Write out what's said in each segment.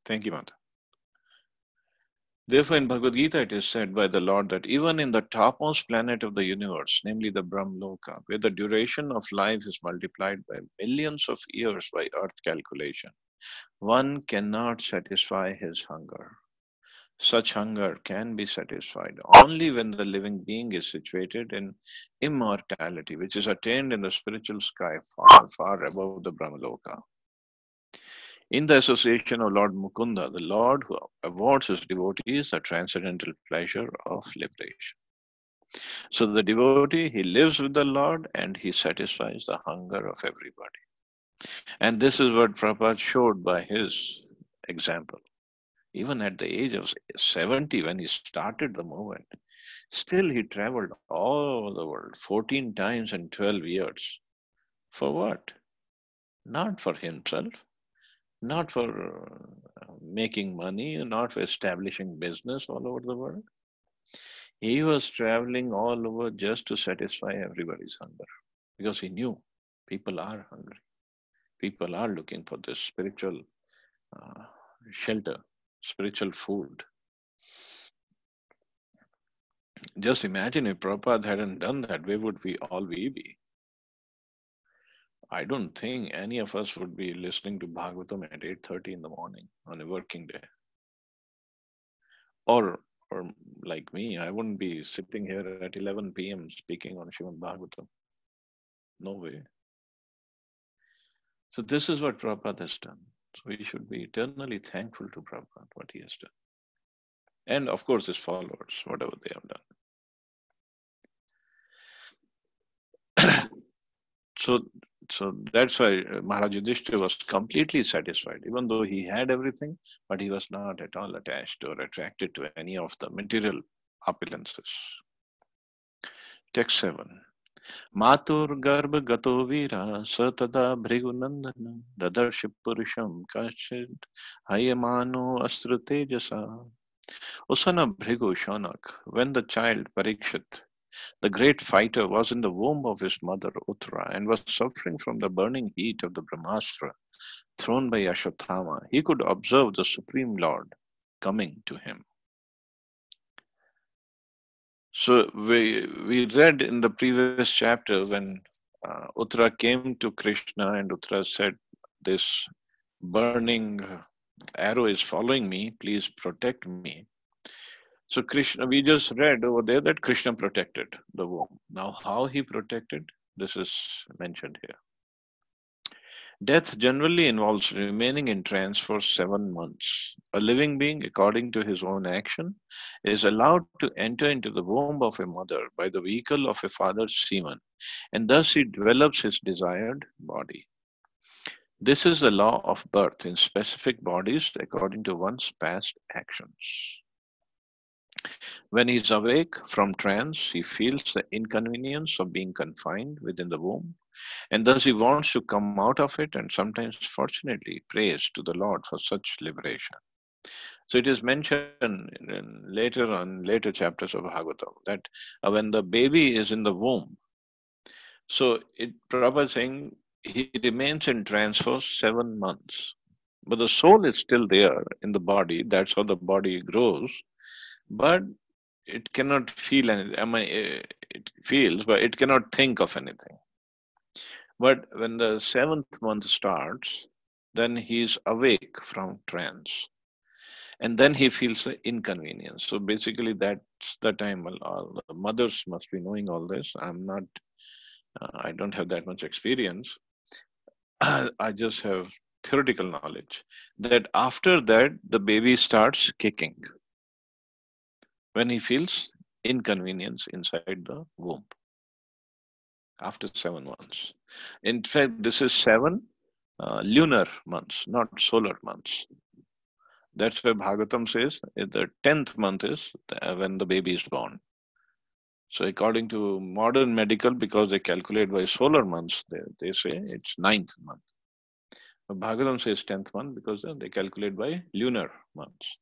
Thank you, Mata. Therefore, in Bhagavad Gita, it is said by the Lord that even in the topmost planet of the universe, namely the Brahmaloka, where the duration of life is multiplied by millions of years by earth calculation, one cannot satisfy his hunger. Such hunger can be satisfied only when the living being is situated in immortality, which is attained in the spiritual sky far, far above the Brahmaloka. In the association of Lord Mukunda, the Lord who awards his devotees the transcendental pleasure of liberation. So the devotee, he lives with the Lord and he satisfies the hunger of everybody. And this is what Prabhupada showed by his example. Even at the age of 70, when he started the movement, still he traveled all over the world 14 times in 12 years. For what? Not for himself, not for making money, not for establishing business all over the world. He was traveling all over just to satisfy everybody's hunger because he knew people are hungry. People are looking for this spiritual uh, shelter, spiritual food. Just imagine if Prabhupada hadn't done that, where would we be? I don't think any of us would be listening to Bhagavatam at 8:30 in the morning on a working day. Or like me, I wouldn't be sitting here at 11 p.m. speaking on Srimad Bhagavatam. No way. So this is what Prabhupada has done. So we should be eternally thankful to Prabhupada, what he has done. And of course his followers, whatever they have done. So so that's why Maharaj Yudhishthira was completely satisfied, even though he had everything, but he was not at all attached or attracted to any of the material opulences. Text 7. Matur garba gato vira satada bhrigunandana dadarshi purusham kachid hayamano astrutejasa. O son of Bhrigu Shanak, when the child Parikshit, the great fighter, was in the womb of his mother Uttara and was suffering from the burning heat of the Brahmastra thrown by Ashwatthama, he could observe the Supreme Lord coming to him. So we read in the previous chapter when Uttara came to Krishna and Uttara said, "This burning arrow is following me. Please protect me." So Krishna, we just read over there that Krishna protected the womb. Now, how he protected? This is mentioned here. Death generally involves remaining in trance for 7 months. A living being, according to his own action, is allowed to enter into the womb of a mother by the vehicle of a father's semen, and thus he develops his desired body. This is the law of birth in specific bodies according to one's past actions. When he is awake from trance, he feels the inconvenience of being confined within the womb, and thus he wants to come out of it and sometimes, fortunately, prays to the Lord for such liberation. So it is mentioned later chapters of Bhagavatam that when the baby is in the womb, so it Prabhupada is saying he remains in trance for 7 months. But the soul is still there in the body. That's how the body grows. But it cannot feel anything. It feels, but it cannot think of anything. But when the seventh month starts, then he is awake from trance. And then he feels the inconvenience. So basically, that's the time. Well, all the mothers must be knowing all this. I'm not, I don't have that much experience. I just have theoretical knowledge that after that, the baby starts kicking when he feels inconvenience inside the womb after 7 months. In fact, this is seven lunar months, not solar months. That's why Bhagavatam says the 10th month is when the baby is born. So according to modern medical, because they calculate by solar months, they say it's ninth month. But Bhagavatam says 10th month because they calculate by lunar months.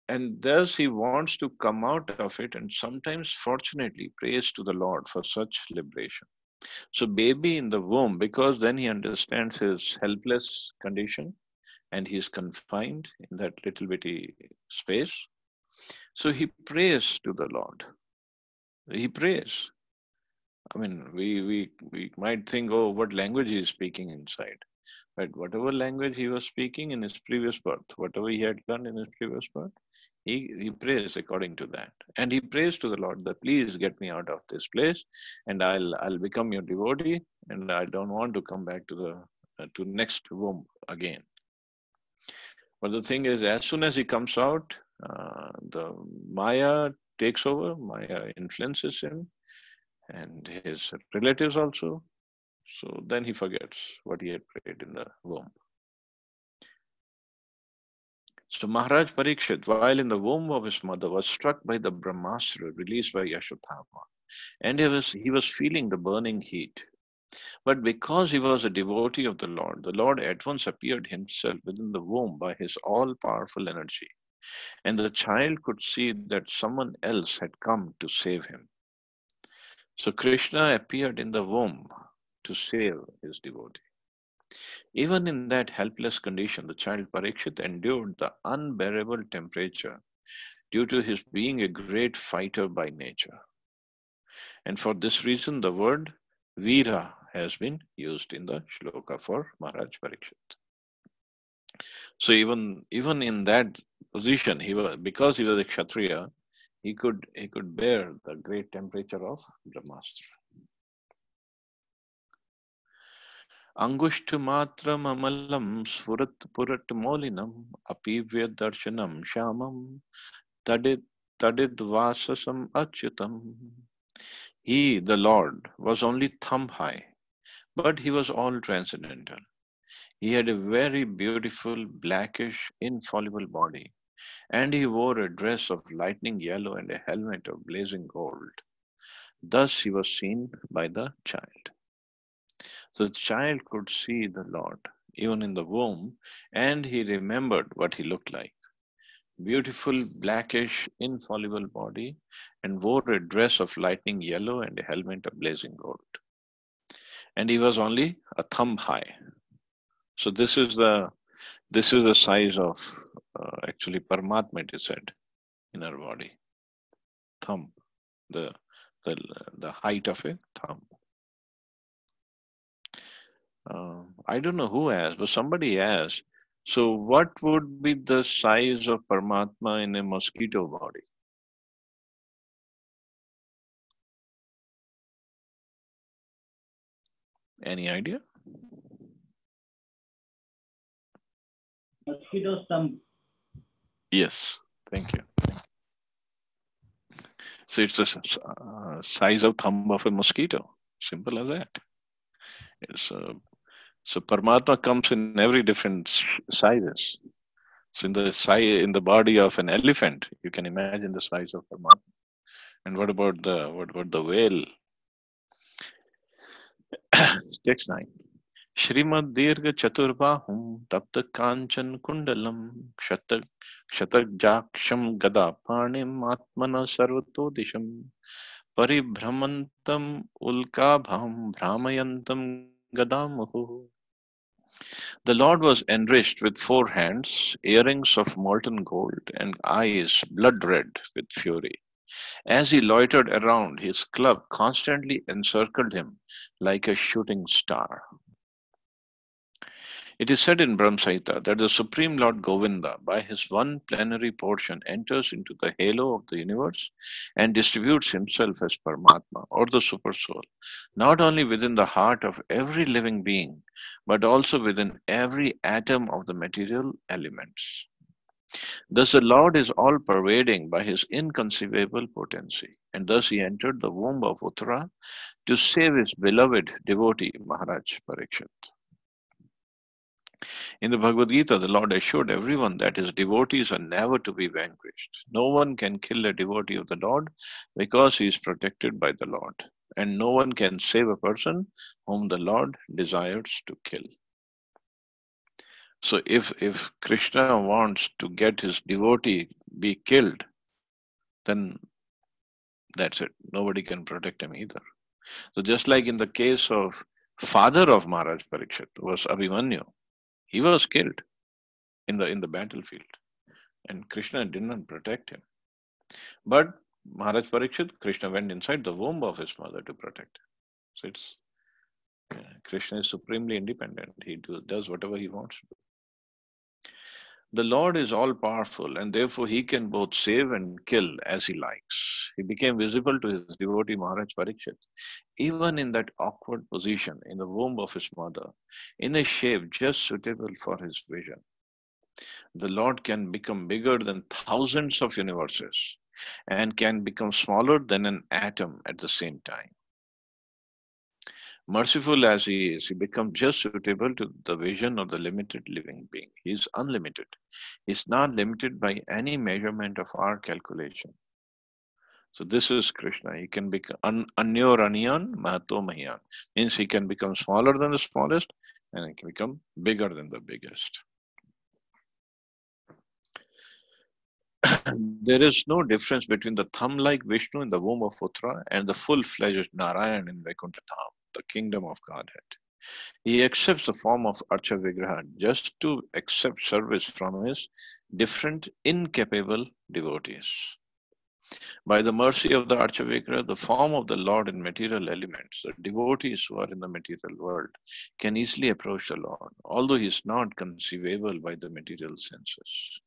And thus he wants to come out of it and sometimes, fortunately, prays to the Lord for such liberation. So baby in the womb, because then he understands his helpless condition and he's confined in that little bitty space. So he prays to the Lord. He prays. I mean, we might think, oh, what language he is speaking inside. But whatever language he was speaking in his previous birth, whatever he had done in his previous birth, he prays according to that. And he prays to the Lord that please get me out of this place and I'll become your devotee and I don't want to come back to the to next womb again. But the thing is, as soon as he comes out, the Maya takes over, Maya influences him and his relatives also. So then he forgets what he had prayed in the womb. So Maharaj Parikshit, while in the womb of his mother, was struck by the Brahmastra released by Yashodhama, and he was feeling the burning heat. But because he was a devotee of the Lord at once appeared himself within the womb by his all-powerful energy, and the child could see that someone else had come to save him. So Krishna appeared in the womb to save his devotee. Even in that helpless condition, the child Parikshit endured the unbearable temperature due to his being a great fighter by nature. And for this reason, the word Veera has been used in the shloka for Maharaj Parikshit. So even in that position, he was because he was a Kshatriya, he could bear the great temperature of Brahmastra. Angushtumatram amalam sfurat purat molinam apivya darshanam shamam tadid tadidvasasam achyutam. He, the Lord, was only thumb high, but he was all transcendental. He had a very beautiful, blackish, infallible body, and he wore a dress of lightning yellow and a helmet of blazing gold. Thus he was seen by the child. So the child could see the Lord, even in the womb, and he remembered what he looked like. Beautiful, blackish, infallible body, and wore a dress of lightning yellow and a helmet of blazing gold. And he was only a thumb high. So this is the size of actually Paramatma, it is said, in our body. Thumb, the the the height of a thumb. I don't know who asked, but somebody asked. So, what would be the size of Paramatma in a mosquito body? Any idea? Mosquito's thumb. Yes, thank you. So it's the size of thumb of a mosquito. Simple as that. It's, so Paramatma comes in every different sizes. So in the body of an elephant, you can imagine the size of Paramatma. And what about the whale? Text 9. Shrimad Dirga Chaturbahum Tapta Kanchan Kundalam Shatak Jaksham Gada Parnim Atmana Sarvato Disham Paribhramantam Ulkabham Brahmayantam Gadamuhu. The Lord was enriched with 4 hands, earrings of molten gold, and eyes blood red with fury. As he loitered around, his club constantly encircled him like a shooting star. It is said in Brahm Samhita that the Supreme Lord Govinda, by his one plenary portion, enters into the halo of the universe and distributes himself as Paramatma or the Supersoul, not only within the heart of every living being, but also within every atom of the material elements. Thus, the Lord is all pervading by his inconceivable potency, and thus he entered the womb of Uttara to save his beloved devotee Maharaj Parikshit. In the Bhagavad Gita, the Lord assured everyone that his devotees are never to be vanquished. No one can kill a devotee of the Lord because he is protected by the Lord, and no one can save a person whom the Lord desires to kill. So if Krishna wants to get his devotee be killed, then that's it. Nobody can protect him either. So just like in the case of father of Maharaj Parikshit was Abhimanyu, he was killed in the battlefield, and Krishna did not protect him. But Maharaj Parikshit, Krishna went inside the womb of his mother to protect him. So it's Krishna is supremely independent. He does whatever he wants to do. The Lord is all powerful, and therefore he can both save and kill as he likes. He became visible to his devotee Maharaj Parikshit, even in that awkward position in the womb of his mother, in a shape just suitable for his vision. The Lord can become bigger than thousands of universes and can become smaller than an atom at the same time. Merciful as he is, he becomes just suitable to the vision of the limited living being. He is unlimited. He is not limited by any measurement of our calculation. So this is Krishna. He can become Anyor Aniyan Mahato Mahiyan. Means he can become smaller than the smallest and he can become bigger than the biggest. There is no difference between the thumb-like Vishnu in the womb of Uttara and the full-fledged Narayan in Vaikuntha Dham, the kingdom of Godhead. He accepts the form of Archa Vigraha just to accept service from his different incapable devotees. By the mercy of the Archa Vigraha, the form of the Lord in material elements, the devotees who are in the material world can easily approach the Lord, although he is not conceivable by the material senses.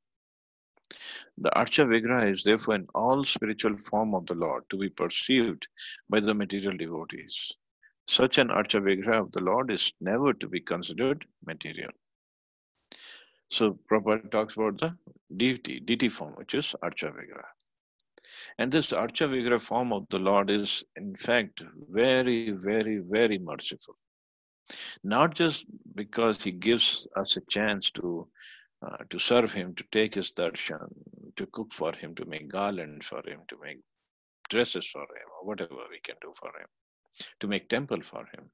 The Archa Vigraha is therefore an all spiritual form of the Lord to be perceived by the material devotees. Such an Archa Vigraha of the Lord is never to be considered material. So Prabhupada talks about the deity form, which is Archa Vigraha. And this Archa Vigraha form of the Lord is in fact very, very, very merciful. Not just because he gives us a chance to serve him, to take his darshan, to cook for him, to make garlands for him, to make dresses for him, or whatever we can do for him, to make temple for him.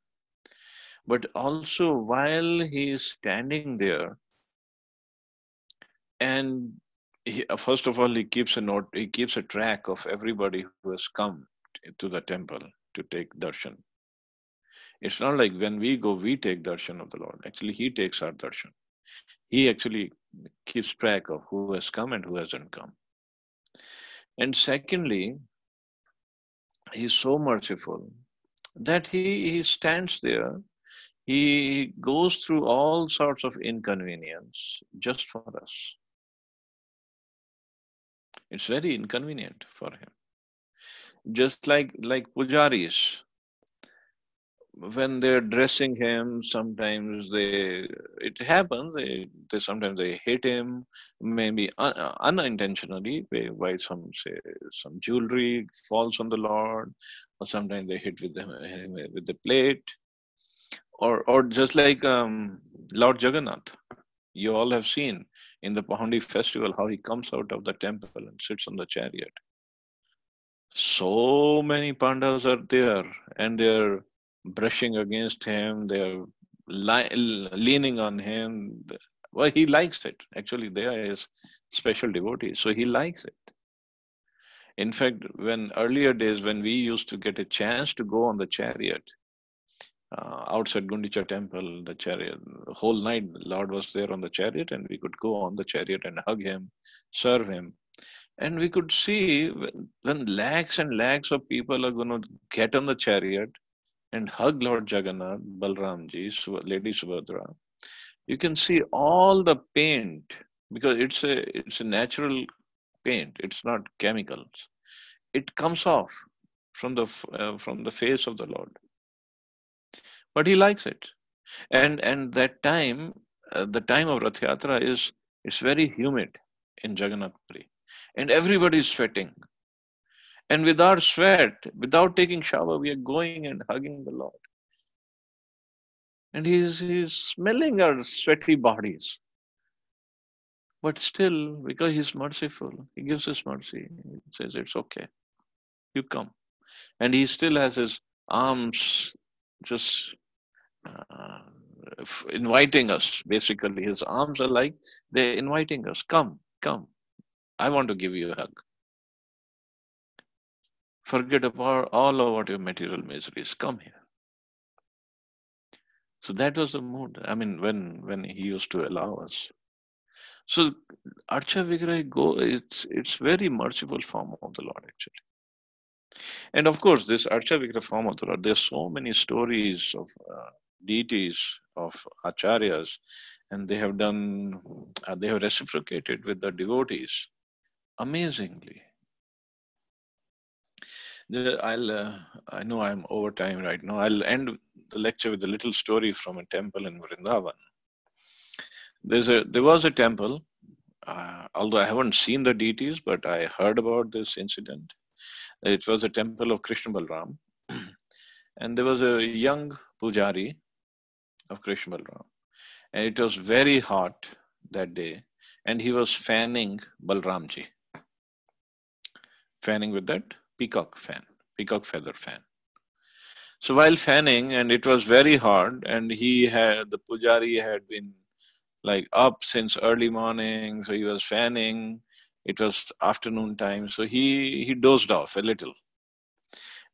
But also while he is standing there, and first of all, he keeps a note, he keeps a track of everybody who has come to the temple to take darshan. It's not like when we go, we take darshan of the Lord. Actually, he takes our darshan. He actually keeps track of who has come and who hasn't come. And secondly, he's so merciful that he stands there. He goes through all sorts of inconvenience just for us. It's very inconvenient for him. Just like pujaris, when they're dressing him, sometimes it happens, they sometimes they hit him, maybe unintentionally, by some jewelry falls on the Lord, or sometimes they hit with the plate, or just like Lord Jagannath. You all have seen in the Pahandi festival how he comes out of the temple and sits on the chariot. So many Pandavas are there, and they're brushing against him, they're leaning on him. Well, he likes it. Actually, they are his special devotees, so he likes it. In fact, when earlier days, when we used to get a chance to go on the chariot, outside Gundicha temple, the chariot, the whole night, Lord was there on the chariot, and we could go on the chariot and hug him, serve him. And we could see when lakhs and lakhs of people are going to get on the chariot and hug Lord Jagannath, Balramji, Lady Subhadra, you can see all the paint, because it's a natural paint. It's not chemicals. It comes off from the face of the Lord. But he likes it, and that time, the time of Rath Yatra it's very humid in Jagannath Puri, and everybody is sweating. And without sweat, without taking shower, we are going and hugging the Lord. And he's smelling our sweaty bodies. But still, because he's merciful, he gives us mercy. He says, it's okay. You come. And he still has his arms just inviting us. Basically, his arms are like, they're inviting us. Come, come. I want to give you a hug. Forget about all about your material miseries. Come here. So that was the mood. I mean, when he used to allow us. So Archa Vigraha go, it's very merciful form of the Lord actually. And of course, this Archa Vigraha form of the Lord, there's so many stories of deities, of acharyas, and they have reciprocated with the devotees amazingly. I know I'm over time right now. I'll end the lecture with a little story from a temple in Vrindavan. There was a temple, although I haven't seen the deities, but I heard about this incident. It was a temple of Krishna Balram, and there was a young pujari of Krishna Balram, and it was very hot that day, and he was fanning Balramji, fanning with that peacock feather fan. So while fanning, and it was very hard, and the pujari had been like up since early morning, so he was fanning. It was afternoon time, so he dozed off a little.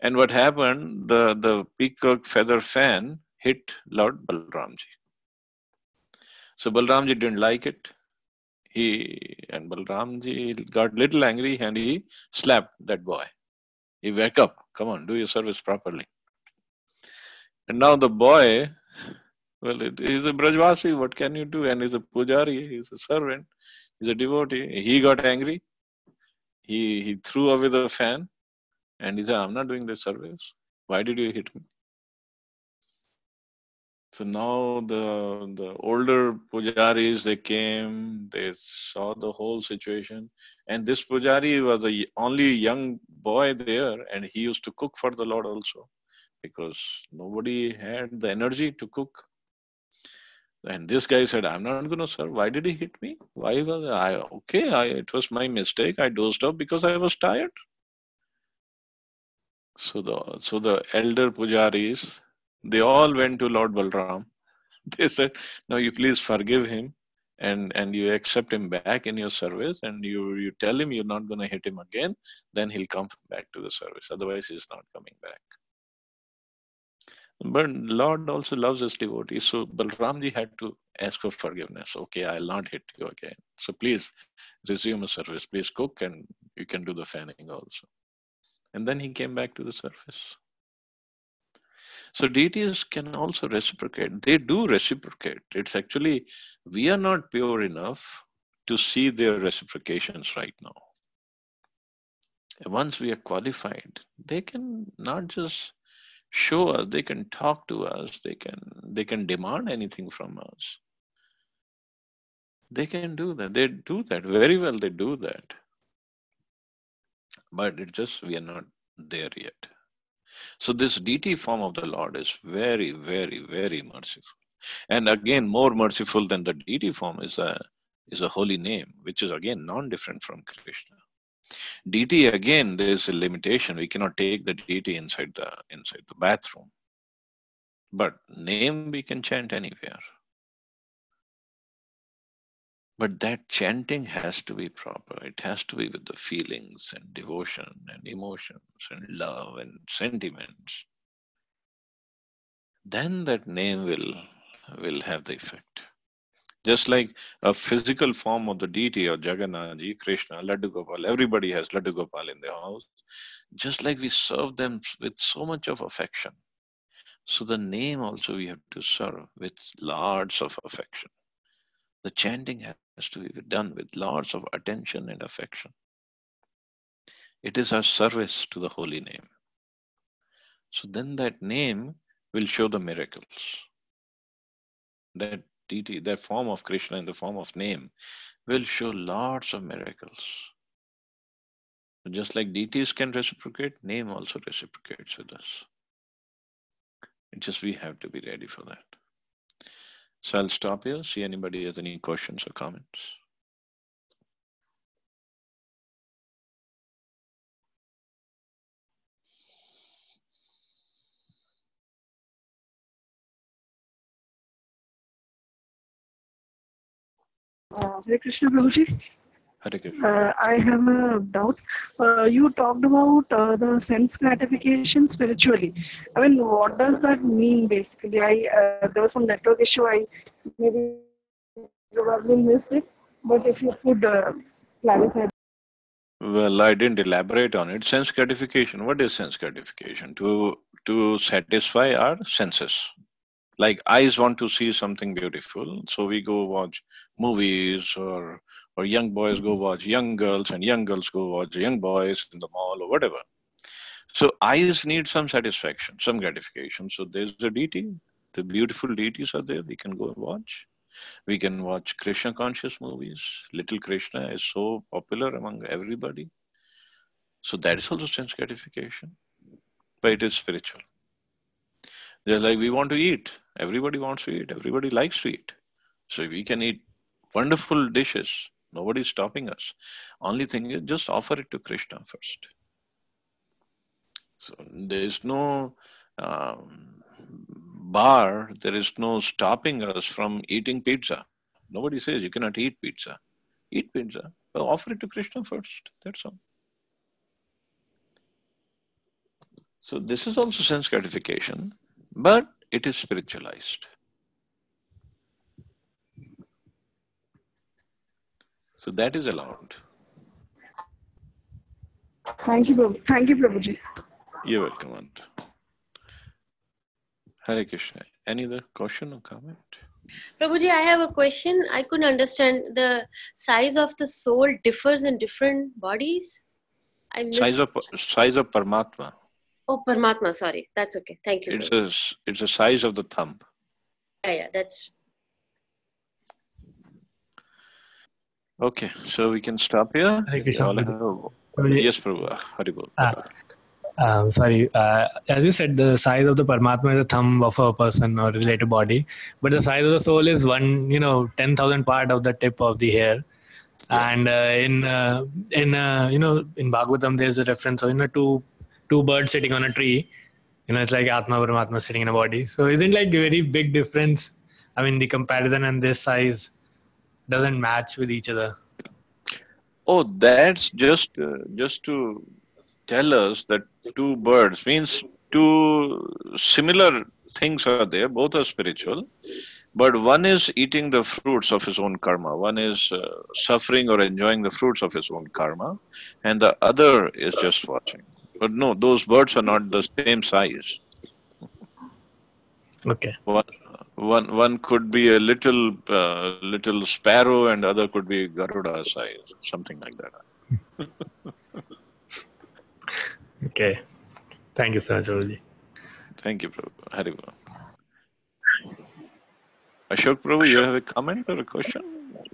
And what happened? The peacock feather fan hit Lord Balramji. So Balramji didn't like it. And Balramji got little angry and he slapped that boy. He wake up, come on, do your service properly. And now the boy, well, he's a Brajvasi, what can you do? And he's a pujari, he's a servant, he's a devotee. He got angry. He threw away the fan and he said, I'm not doing this service. Why did you hit me? So now the older pujaris, they came, they saw the whole situation, and this pujari was the only young boy there, and he used to cook for the Lord also, because nobody had the energy to cook. And this guy said, "I'm not going to serve. Why did he hit me? Why was I okay? It was my mistake. I dozed off because I was tired." So the elder pujaris, they all went to Lord Balram. They said, "No, you please forgive him, and you accept him back in your service, and you tell him you're not going to hit him again. Then he'll come back to the service. Otherwise, he's not coming back." But Lord also loves his devotees, so Balramji had to ask for forgiveness. Okay, I'll not hit you again. So please resume a service. Please cook, and you can do the fanning also. And then he came back to the service. So deities can also reciprocate. They do reciprocate. It's actually, we are not pure enough to see their reciprocations right now. Once we are qualified, they can not just show us, they can talk to us, they can demand anything from us. They can do that. They do that very well. They do that. But it just, we are not there yet. So this deity form of the Lord is very, very, very merciful. And again, more merciful than the deity form is a holy name, which is again non-different from Krishna. Deity, again, there is a limitation. We cannot take the deity inside the bathroom. But name we can chant anywhere. But that chanting has to be proper. It has to be with the feelings and devotion and emotions and love and sentiments. Then that name will have the effect. Just like a physical form of the deity or Jagannath, Krishna, Laddu Gopal, everybody has Laddu Gopal in their house. Just like we serve them with so much of affection. So the name also we have to serve with lots of affection. The chanting has to be done with lots of attention and affection. It is our service to the holy name. So then that name will show the miracles. That deity, that form of Krishna in the form of name will show lots of miracles. Just like deities can reciprocate, name also reciprocates with us. It just we have to be ready for that. So I'll stop here, see anybody has any questions or comments. Hare Krishna Prabhuji. Hare Krishna. I have a doubt. You talked about the sense gratification spiritually. I mean, what does that mean basically? There was some network issue. I maybe probably missed it. But if you could clarify. Well, I didn't elaborate on it. Sense gratification. What is sense gratification? To satisfy our senses. Like eyes want to see something beautiful, so we go watch movies, or young boys go watch young girls, and young girls go watch young boys in the mall or whatever. So eyes need some satisfaction, some gratification. So there's a deity. The beautiful deities are there. We can go and watch. We can watch Krishna conscious movies. Little Krishna is so popular among everybody. So that is also sense gratification, but it is spiritual. Just like we want to eat. Everybody wants to eat. Everybody likes to eat. So we can eat wonderful dishes. Nobody's stopping us. Only thing is just offer it to Krishna first. So there is no bar, there is no stopping us from eating pizza. Nobody says you cannot eat pizza. Eat pizza, but offer it to Krishna first. That's all. So this is also sense gratification, but it is spiritualized. So that is allowed. Thank you, Prabhu. Thank you, Prabhuji. You're welcome, Ant. Hare Krishna. Any other question or comment? Prabhuji, I have a question. I couldn't understand. The size of the soul differs in different bodies. I missed. Size of Paramatma. Oh, Paramatma. Sorry, that's okay. Thank you. It's the size of the thumb. Yeah, that's. Okay, so we can stop here. Hare Krishna. Yes, Prabhu. Haribol. Sorry, as you said, the size of the Paramatma is the thumb of a person or related body, but the size of the soul is 10,000 part of the tip of the hair. Yes. And in Bhagavatam, there's a reference of two birds sitting on a tree. It's like Atma Paramatma sitting in a body. So isn't like a very big difference? I mean, the comparison and this size doesn't match with each other. Oh, that's just to tell us that two birds means two similar things are there. Both are spiritual, but one is eating the fruits of his own karma. One is suffering or enjoying the fruits of his own karma, and the other is just watching. But no, those birds are not the same size. Okay. One could be a little sparrow, and other could be Garuda size, something like that. Okay. Thank you so much, Prabhuji. Thank you, Prabhu. Haribol. Ashok Prabhu, you have a comment or a question?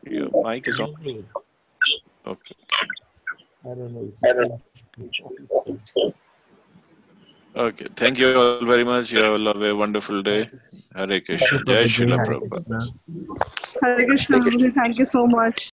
Your mic is on. Okay. I don't know. Okay. Thank you all very much. You all have a wonderful day. Hare Krishna. Jai Srila Prabhupada. Hare Krishna, Prabhuji. Thank you so much.